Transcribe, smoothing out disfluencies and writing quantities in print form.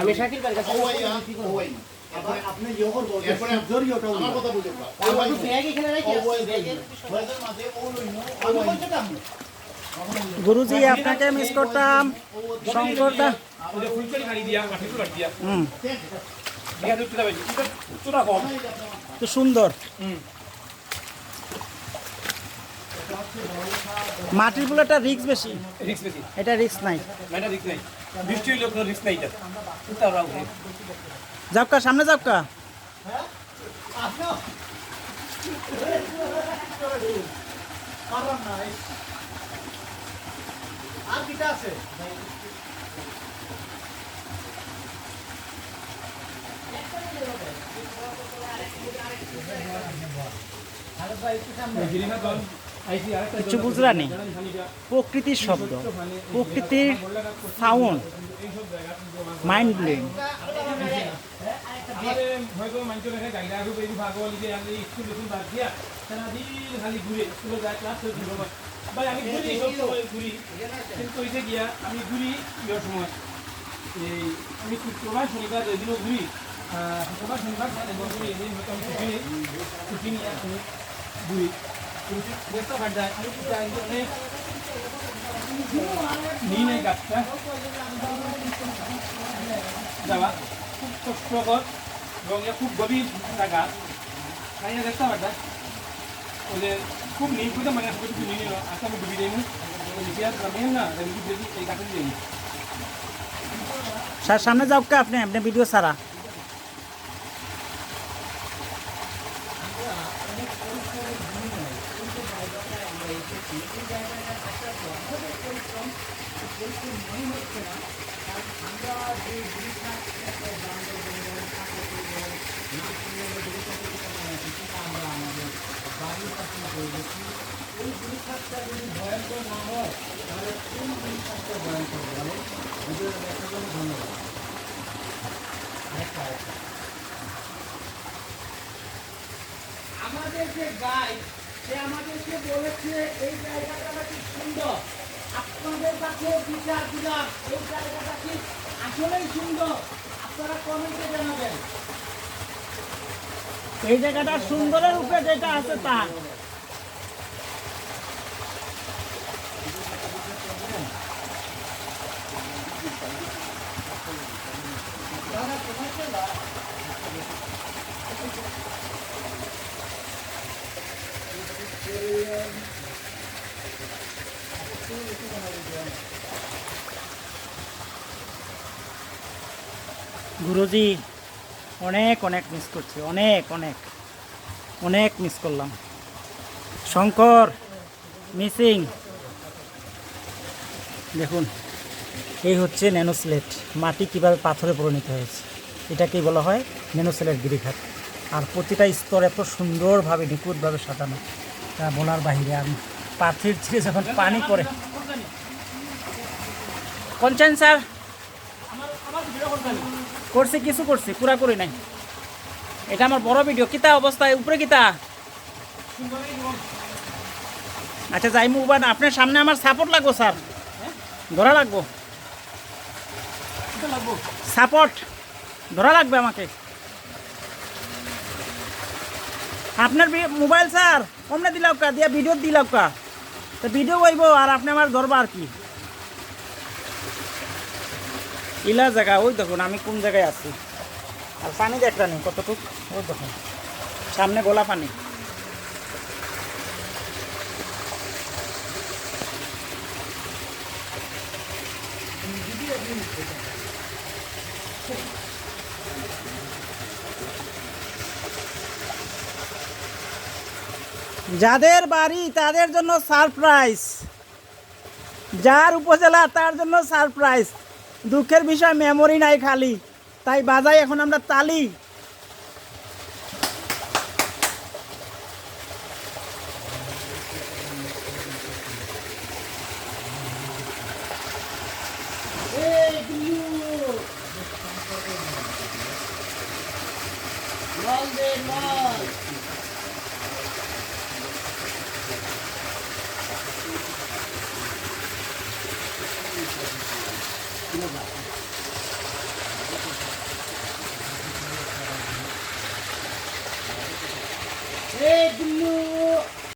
আমি শাকিল ভাইয়ের কাছে আপনি ইয়োর বলতে এরপরে জরিওটা আমার কথা বুঝে না আমার তো ব্যাগ এখানে রাখি আছে ব্যাগের ওদের মাঝে ও লইনো আমি বলতে দাম গুরুজি আপনাকে মিস করতাম শঙ্কর দা ওই ফুলকড়ি গাড়ি দিয়া মাটি ফুল দিয়া দিয়া দুধ দিতে পারি চুরা কম তো সুন্দর মাটির বুলেটটা রিস্ক বেশি এটা রিস্ক নাই এটা রিস্ক নাই বৃষ্টি হইলে কোনো রিস্ক নাই এটা উত্তর রাখবে যাওকা সামনে যাওকা আর কিটা আছে কিছু বুঝলানি প্রকৃতির শব্দ প্রকৃতির সাউন্ড মাইন্ড ব্লোয়িং হয়তো মানুষ রেখে গাইডা আগে বেরি ভাগো লিখে আমি স্কুল লিখুন বাদ দিয়া তারা দিন খালি ঘুরে স্কুলে যায় ক্লাস করে দিব ভাই আমি ঘুরি সব সময় ঘুরি কিন্তু ওইটা গিয়া আমি ঘুরি ইয়োর সময় এই আমি শুক্রবার শনিবার যেদিনও ঘুরি শুক্রবার শনিবার ঘুরি এদিন হয়তো আমি ছুটি নিয়ে আমি ঘুরি চেষ্টা বাড় যায় আমি চাই অনেক নিয়ে নেই গাছটা যাওয়া খুব কষ্টকর এবং খুব গভীর জায়গা তাই না দেখতে পারটা বলে খুব নিয়ে করতে মানে কিছু নিয়ে নিল আজকে আমি ডুবি যাইনি মেন না দেখি এই গাছে যাইনি স্যার সামনে যাওকা আপনি আপনি ভিডিও সারা আমাদের যে গাইড সে আমাদেরকে বলেছে এই জায়গাটা নাকি সুন্দর আপনাদের কাছে বিচার দিলাম এই জায়গাটা কি আসলেই সুন্দর আপনারা কমেন্টে জানাবেন এই জায়গাটা সুন্দরের উপরে যেটা আছে তা গুরুজি অনেক অনেক মিস করছি অনেক অনেক অনেক মিস করলাম শঙ্কর মিসিং দেখুন এই হচ্ছে ন্যানোস্লেট মাটি কীভাবে পাথরে পরিণত হয়েছে এটাকেই বলা হয় ন্যানোস্লেট গিরিখাত আর প্রতিটা স্তর এত সুন্দরভাবে নিখুঁতভাবে সাজানো তা বলার বাহিরে আর পাথরের ছিঁড়ে যখন পানি পড়ে কোনছেন স্যার করছি কিছু করছি পুরা করি নাই এটা আমার বড় ভিডিও কিতা অবস্থায় উপরে কিতা আচ্ছা যাই মুবান আপনার সামনে আমার সাপোর্ট লাগবো স্যার ধরা লাগবো সাপোর্ট ধরা লাগবে আমাকে আপনার মোবাইল স্যার অমনে দিলাম কা দিয়া ভিডিও দিলাম কা তো ভিডিও হইব আর আপনি আমার ধরবা আর কি ইলা জায়গা ওই দেখুন আমি কোন জায়গায় আছি আর পানি দেখলানি কতটুকু ওই দেখুন সামনে গোলা পানি যাদের বাড়ি তাদের জন্য সারপ্রাইজ যার উপজেলা তার জন্য সারপ্রাইজ দুঃখের বিষয় মেমোরি নাই খালি তাই বাজাই এখন আমরা তালি এই গুল্লু